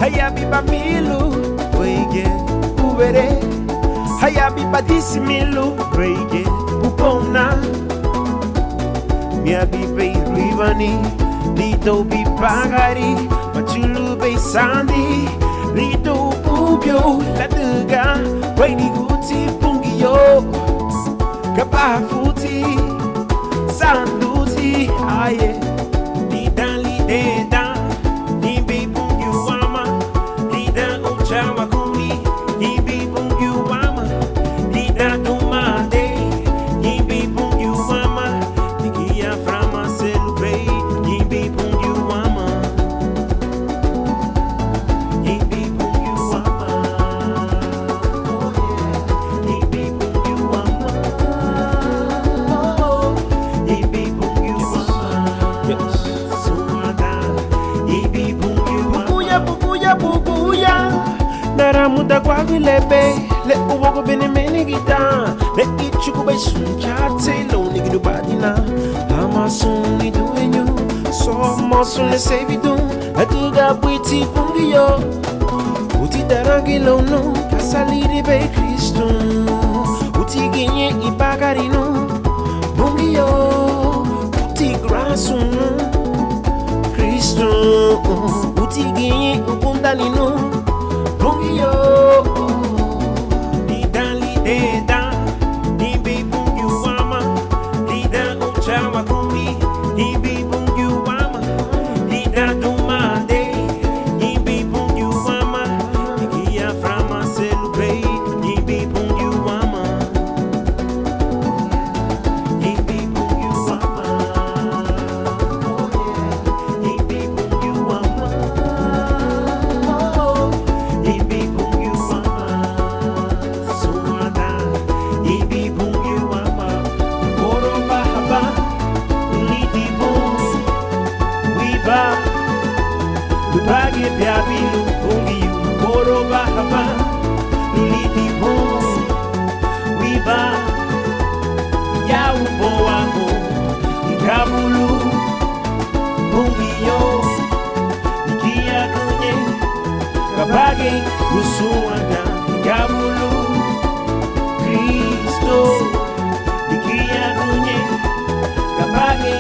Hayabiba milu, wege, ubere. Hayabiba disi milu, wege, upona. Miabibe rivani, lito bi pagari, machulu be sandi, lito bubyo, la duga, weni guti pungiyo, kapafuti, sanduti, aye, lidan lideda, nimbi pungyu wama, lidan uchawa kumi, nimbi pungyu wama, lidan tumade, nimbi pungyu wama, nikia frama celebrate, nimbi pungyu wama, nimbi pungyu wama, oh yeah, nimbi pungyu wama, oh, nimbi pungyu wama, suada, nimbi pungyu wama, bukuya, naramuda kwa vilebe, le uboko bene meni gita, le ichuku bay sunchate, lo nigidu badina, amasun duenyo, so mosun le sevidun, la tuga buiti pungiyo, uti darangi lono, kasaliri bay Kristo, uti ginye ibagarino, pungiyo, uti grasunu, Kristo, uti ginye ukundanino, pungiyo, lidan lideda, nimbi pungyu wama, lidan uchawa kumi, nimbi pungyu wama, lidan dumade, nimbi pungyu wama, nikia frama celebrate, nimbi pungyu wama, nimbi pungyu wama, oh yeah, nimbi pungyu wama, oh, nimbi pungyu wama, suada, nimbi pungyu wama, koro bahaba, liti bung, wiba, lubagi biabilu pungiyu, koro bahaba, liti bung, wiba, yau boango, ikabulu, pungiyo, nikia kunye, kabage, usuanda, ikabulu, Kristo, nikia kunye, kabage,